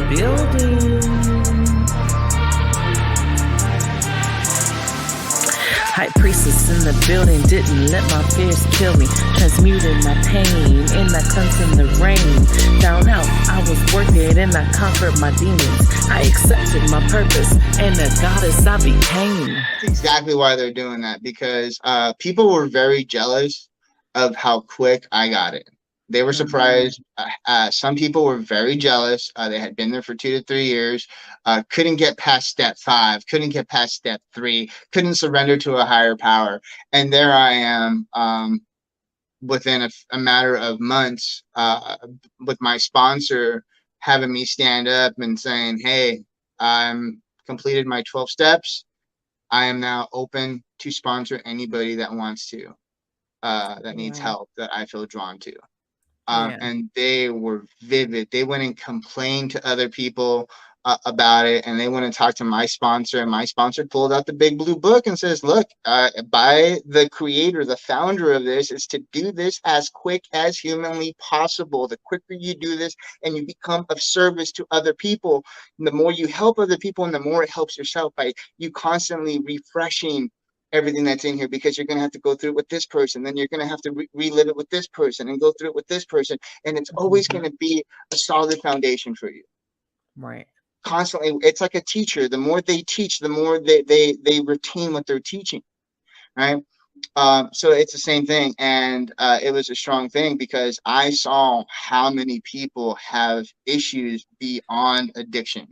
building. High priestess in the building, didn't let my fears kill me. Transmuted my pain in that cleanse in the rain. Down out, I was worth it and I conquered my demons. I accepted my purpose and the goddess I became. That's exactly why they're doing that, because people were very jealous of how quick I got it. They were surprised. Some people were very jealous. They had been there for 2 to 3 years, couldn't get past step 5, couldn't get past step 3, couldn't surrender to a higher power. And there I am, within a matter of months, with my sponsor having me stand up and saying, hey, I'm completed my 12 steps. I am now open to sponsor anybody that wants to, that needs help, that I feel drawn to. And they were vivid. They went and complained to other people about it, and they went and talked to my sponsor, and my sponsor pulled out the big blue book and says, look, by the creator, the founder of this, is to do this as quick as humanly possible. The quicker you do this and you become of service to other people, the more you help other people and the more it helps yourself, by you constantly refreshing everything that's in here, because you're going to have to go through it with this person, then you're going to have to relive it with this person and go through it with this person, and it's always going to be a solid foundation for you. Right. Constantly, it's like a teacher. The more they teach, the more they retain what they're teaching, right? So it's the same thing, and it was a strong thing because I saw how many people have issues beyond addiction.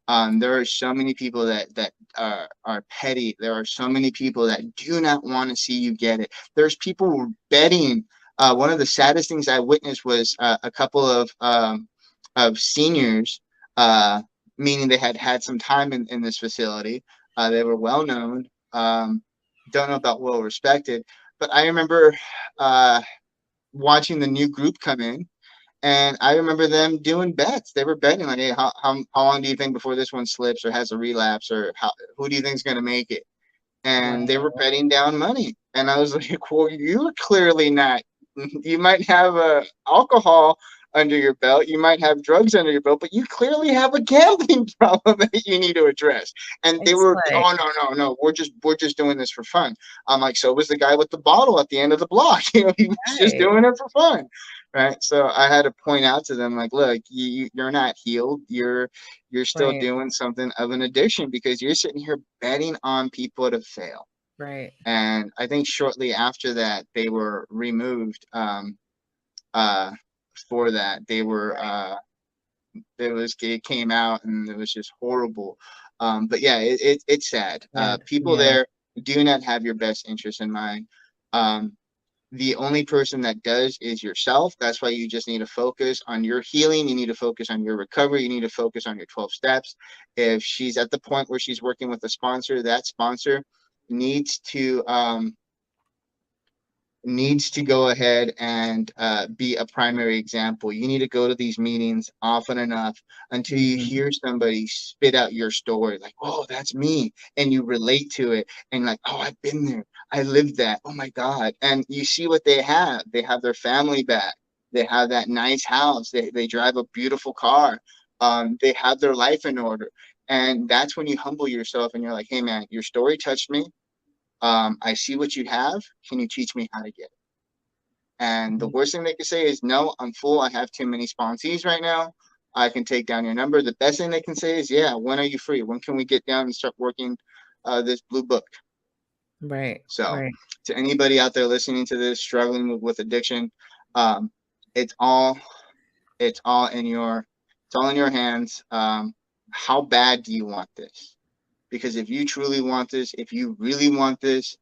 There are so many people that are petty. There are so many people that do not want to see you get it. There's people who are betting. One of the saddest things I witnessed was a couple of seniors, meaning they had had some time in this facility. They were well known. Don't know about well respected, but I remember watching the new group come in. And I remember them doing bets. They were betting like, hey, how long do you think before this one slips or has a relapse, or who do you think is going to make it? And they were betting down money. And I was like, well, you're clearly not. You might have alcohol under your belt. You might have drugs under your belt, but you clearly have a gambling problem that you need to address. And they were, oh, no, we're just doing this for fun. I'm like, so was the guy with the bottle at the end of the block. He was just doing it for fun. Right. So I had to point out to them, like, look, you're not healed. You're still doing something of an addiction, because you're sitting here betting on people to fail. Right. And I think shortly after that, they were removed for that. They were it came out, and it was just horrible. But yeah, it's sad. People there do not have your best interest in mind. The only person that does is yourself. That's why you just need to focus on your healing. You need to focus on your recovery. You need to focus on your 12 steps. If she's at the point where she's working with a sponsor, that sponsor needs to go ahead and be a primary example. You need to go to these meetings often enough until you hear somebody spit out your story, like, oh, that's me, and you relate to it, and like, oh, I've been there, I lived that, oh my God. And you see what they have. They have their family back. They have that nice house. They drive a beautiful car. They have their life in order. And that's when you humble yourself and you're like, hey man, your story touched me. I see what you have. Can you teach me how to get it? And the worst thing they can say is, no, I'm full. I have too many sponsees right now. I can take down your number. The best thing they can say is, yeah, when are you free? When can we get down and start working this blue book? Right. So to anybody out there listening to this, struggling with addiction, it's all in your hands. How bad do you want this? Because if you truly want this, if you really want this,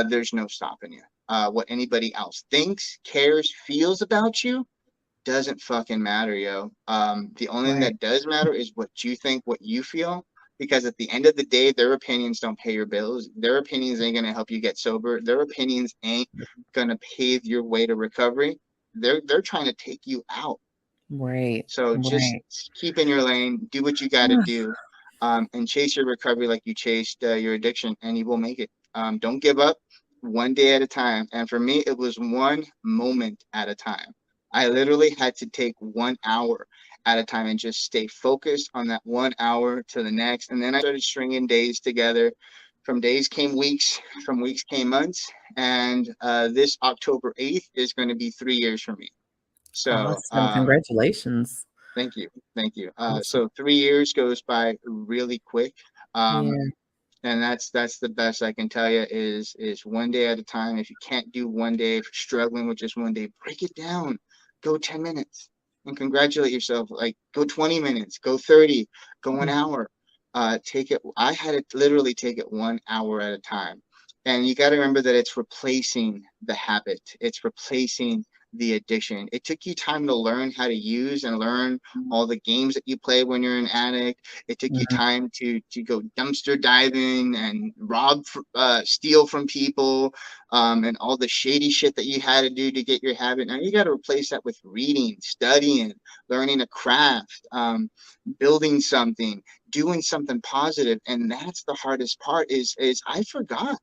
there's no stopping you. What anybody else thinks, cares, feels about you doesn't fucking matter, yo. The only thing that does matter is what you think, what you feel. Because at the end of the day, their opinions don't pay your bills. Their opinions ain't gonna help you get sober. Their opinions ain't gonna pave your way to recovery. They're trying to take you out. Right. So just keep in your lane, do what you got to do, and chase your recovery like you chased your addiction, and you will make it. Don't give up, one day at a time. And for me, it was one moment at a time. I literally had to take 1 hour at a time and just stay focused on that 1 hour to the next. And then I started stringing days together. From days came weeks, from weeks came months. And this October 8th is going to be 3 years for me. So Awesome. Congratulations. thank you. Thank you. Awesome. So 3 years goes by really quick. Um, Yeah. and that's the best I can tell you is one day at a time. If you can't do one day, if you're struggling with just one day, break it down. Go 10 minutes and congratulate yourself. Like go 20 minutes, go 30, go an Mhm. hour. Take it. I had to literally take it 1 hour at a time. And you got to remember that it's replacing the habit. It's replacing the addiction. It took you time to learn how to use and learn all the games that you play when you're an addict. It took you Mhm. time to go dumpster diving and steal from people, and all the shady shit that you had to do to get your habit. Now you got to replace that with reading, studying, learning a craft, building something, doing something positive. And that's the hardest part. Is I forgot.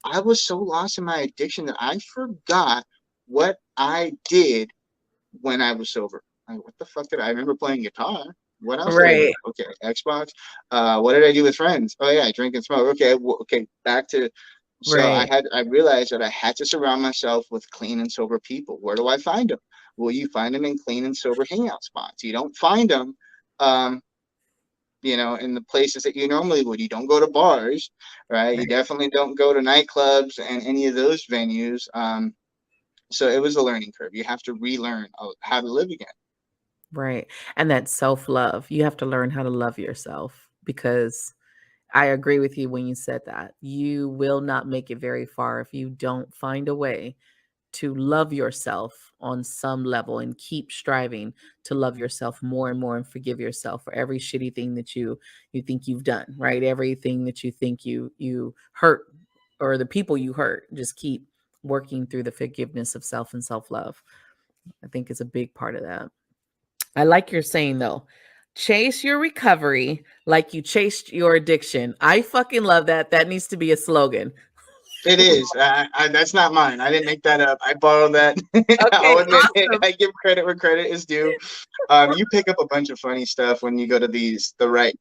I was so lost in my addiction that I forgot what I did when I was sober. Like, what the fuck did I remember playing guitar? What else did I do? Right. Okay, Xbox. What did I do with friends? Oh yeah, I drink and smoke. Okay, okay, back to. So Right. I realized that I had to surround myself with clean and sober people. Where do I find them? Well, you find them in clean and sober hangout spots. You don't find them, um, in the places that you normally would. You don't go to bars, right? You Right. definitely don't go to nightclubs and any of those venues. So it was a learning curve. You have to relearn how to live again. Right. And that self-love. You have to learn how to love yourself because I agree with you when you said that. You will not make it very far if you don't find a way to love yourself on some level and keep striving to love yourself more and more and forgive yourself for every shitty thing that you think you've done, right? Everything that you think you hurt or the people you hurt. Just keep working through the forgiveness of self and self-love. I think is a big part of that. I like your saying though. Chase your recovery like you chased your addiction. I fucking love that. That needs to be a slogan. It is. That's not mine. I didn't make that up. I borrowed that. Okay, I'll admit it. awesome. I give credit where credit is due. You pick up a bunch of funny stuff when you go to the right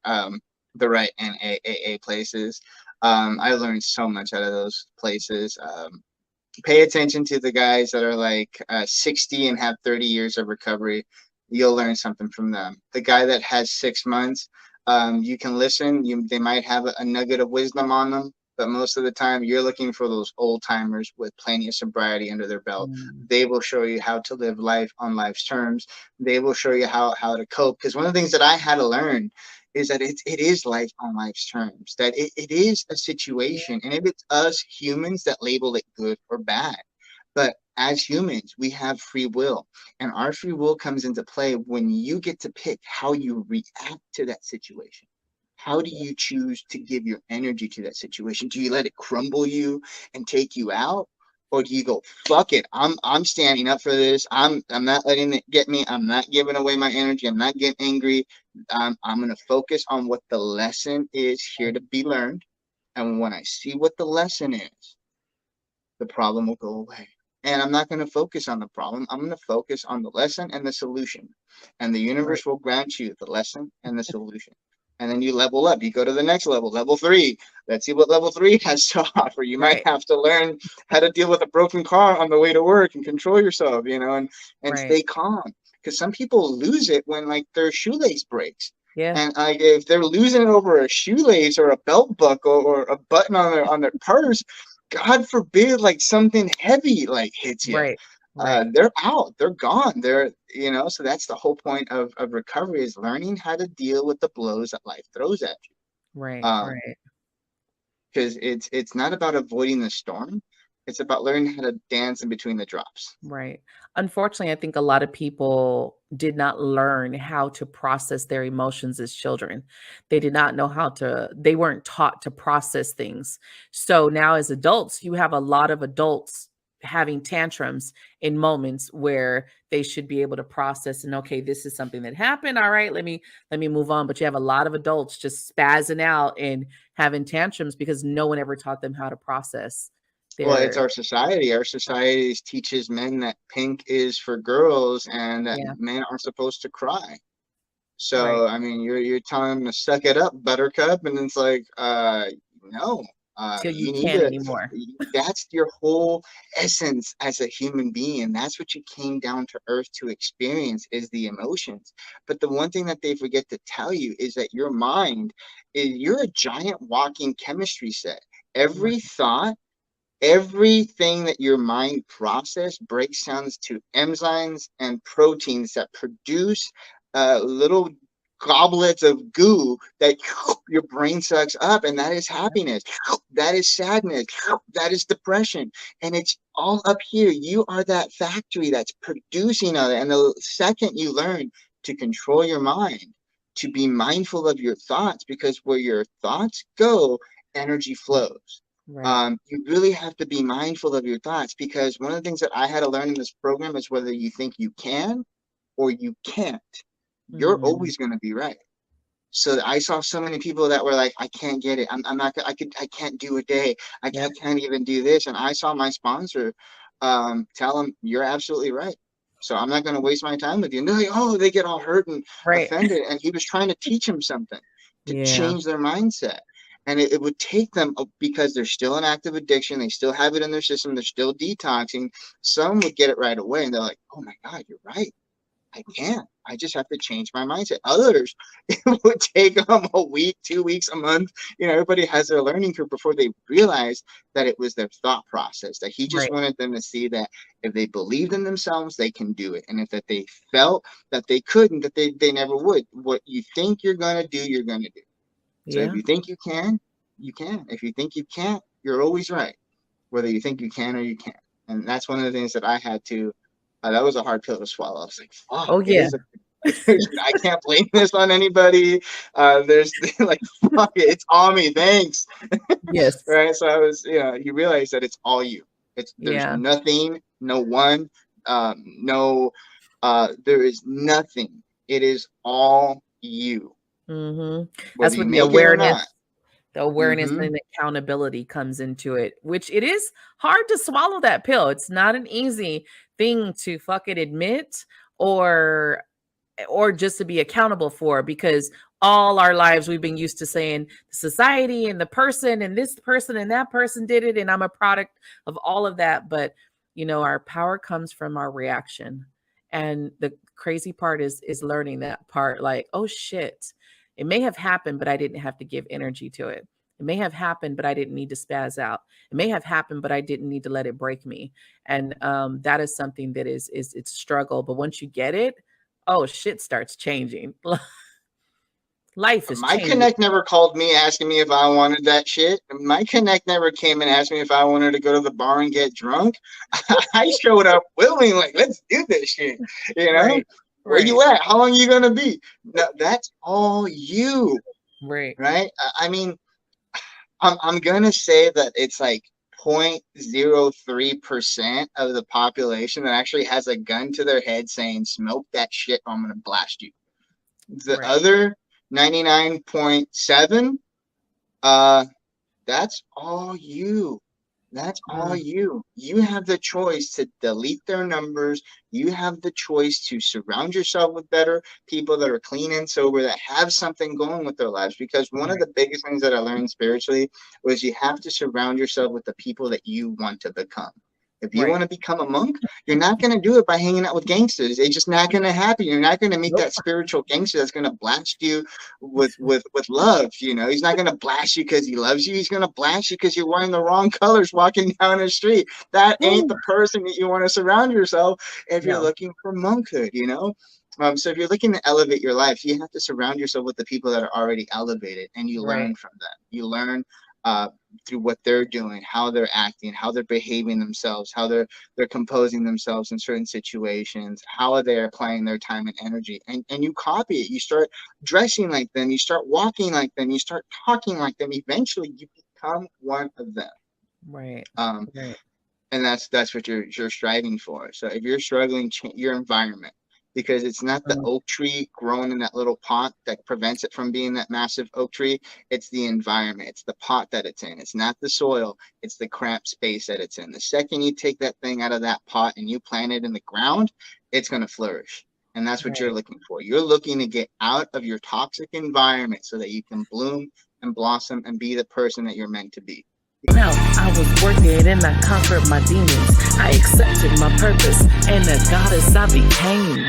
NAAA places. I learned so much out of those places. Pay attention to the guys that are like 60 and have 30 years of recovery. You'll learn something from them. The guy that has 6 months, you can listen. They might have a nugget of wisdom on them, but most of the time you're looking for those old timers with plenty of sobriety under their belt. Mm, They will show you how to live life on life's terms. They will show you how to cope. Because one of the things that I had to learn is that it is life on life's terms, that it is a situation. And if it's us humans that label it good or bad, but as humans, we have free will. And our free will comes into play when you get to pick how you react to that situation. How do you choose to give your energy to that situation? Do you let it crumble you and take you out? Or do you go, fuck it, I'm standing up for this. I'm not letting it get me. I'm not giving away my energy. I'm not getting angry. I'm gonna focus on what the lesson is here to be learned. And when I see what the lesson is, the problem will go away. And I'm not going to focus on the problem. I'm going to focus on the lesson and the solution. And the right, universe will grant you the lesson and the solution. And then you level up. You go to the next level, level three. Let's see what level three has to offer. You might right, have to learn how to deal with a broken car on the way to work and control yourself, and right. stay calm. Because some people lose it when like their shoelace breaks. Yeah, And like if they're losing it over a shoelace or a belt buckle or a button on their purse, God forbid, like something heavy like hits you. right, right, They're out. They're gone. So that's the whole point of recovery is learning how to deal with the blows that life throws at you. right, right. Because it's not about avoiding the storm. It's about learning how to dance in between the drops. Right. Unfortunately, I think a lot of people did not learn how to process their emotions as children. They did not know they weren't taught to process things. So now as adults, you have a lot of adults having tantrums in moments where they should be able to process and okay, this is something that happened. All right, let me move on. But you have a lot of adults just spazzing out and having tantrums because no one ever taught them how to process Well, it's their our society. Our society teaches men that pink is for girls and that yeah. men aren't supposed to cry. Right. So I mean, you're telling them to suck it up, Buttercup, and it's like, no, Till you you need can't to. anymore. That's your whole essence as a human being. That's what you came down to Earth to experience is the emotions. But the one thing that they forget to tell you is that your mind is you're a giant walking chemistry set. Every Right. thought, everything that your mind process breaks down to enzymes and proteins that produce little goblets of goo that your brain sucks up, and that is happiness, that is sadness, that is depression, and it's all up here. You are that factory that's producing all that. And the second you learn to control your mind, to be mindful of your thoughts, because where your thoughts go, energy flows. Right. You really have to be mindful of your thoughts, because one of the things that I had to learn in this program is whether you think you can or you can't, you're Mm. always going to be right. So I saw so many people that were like, I can't get it. I'm not, I can't do a day. I Yep. can't even do this. And I saw my sponsor tell him, you're absolutely right. So I'm not going to waste my time with you. And they're like, oh, they get all hurt and Right. offended. And he was trying to teach them something to Yeah. change their mindset. And it would take them because they're still in active addiction. They still have it in their system. They're still detoxing. Some would get it right away. And they're like, oh my God, you're right. I can't. I just have to change my mindset. Others, it would take them a week, 2 weeks, a month. Everybody has their learning curve before they realize that it was their thought process, that he just Right. wanted them to see that if they believed in themselves, they can do it. And if that they felt that they couldn't, that they never would. What you think you're going to do, you're going to do. So if Yeah. you think you can, you can. If you think you can't, you're always right, whether you think you can or you can't. And that's one of the things that I had to. That was a hard pill to swallow. I was like, "Fuck, Oh it yeah. is a." I can't blame this on anybody. There's like, fuck it, it's all me. Thanks, Yes. right? So I was, you realize that it's all you. There's Yeah. nothing, no one, no, there is nothing. It is all you, whether That's you what the make it or not. awareness, the awareness Mm-hmm. and accountability comes into it, which it is hard to swallow that pill. It's not an easy thing to fucking admit or just to be accountable for, because all our lives we've been used to saying society and the person and this person and that person did it and I'm a product of all of that. But our power comes from our reaction. And the crazy part is learning that part, like, oh shit, it may have happened but I didn't have to give energy to it. It may have happened but I didn't need to spaz out. It may have happened but I didn't need to let it break me. And that is something that is it's struggle, but once you get it, oh, shit starts changing. Life is My changing. Connect never called me asking me if I wanted that shit. My Connect never came and asked me if I wanted to go to the bar and get drunk. I showed up willing, like, let's do this shit. You know, Right. where Right. you at? How long you gonna be? No, that's all you, Right. right? I mean, I'm gonna say that it's like 0.03% of the population that actually has a gun to their head saying, "Smoke that shit, or I'm gonna blast you." The Right. other 99.7, uh, that's all you. That's all Mm, you. You have the choice to delete their numbers. You have the choice to surround yourself with better people that are clean and sober, that have something going with their lives. Because one of right. the biggest things that I learned spiritually was you have to surround yourself with the people that you want to become. If you Right. want to become a monk, you're not going to do it by hanging out with gangsters. It's just not going to happen. You're not going to meet Nope. that spiritual gangster that's going to blast you with love. He's not going to blast you because he loves you. He's going to blast you because you're wearing the wrong colors walking down the street. That ain't Ooh, the person that you want to surround yourself if you're no. looking for monkhood. So if you're looking to elevate your life, you have to surround yourself with the people that are already elevated, and you Right. learn from them. You learn through what they're doing, how they're acting, how they're behaving themselves, how they're composing themselves in certain situations, how they are applying their time and energy, and you copy it. You start dressing like them, you start walking like them, you start talking like them. Eventually, you become one of them. Right. Um, Right. and that's what you're striving for. So if you're struggling, change your environment, because it's not the Mm, oak tree growing in that little pot that prevents it from being that massive oak tree. It's the environment. It's the pot that it's in. It's not the soil. It's the cramped space that it's in. The second you take that thing out of that pot and you plant it in the ground, it's going to flourish. And that's what you're Right. looking for. You're looking to get out of your toxic environment so that you can bloom and blossom and be the person that you're meant to be. Now I was working and I conquered my demons. I accepted my purpose and the goddess I became.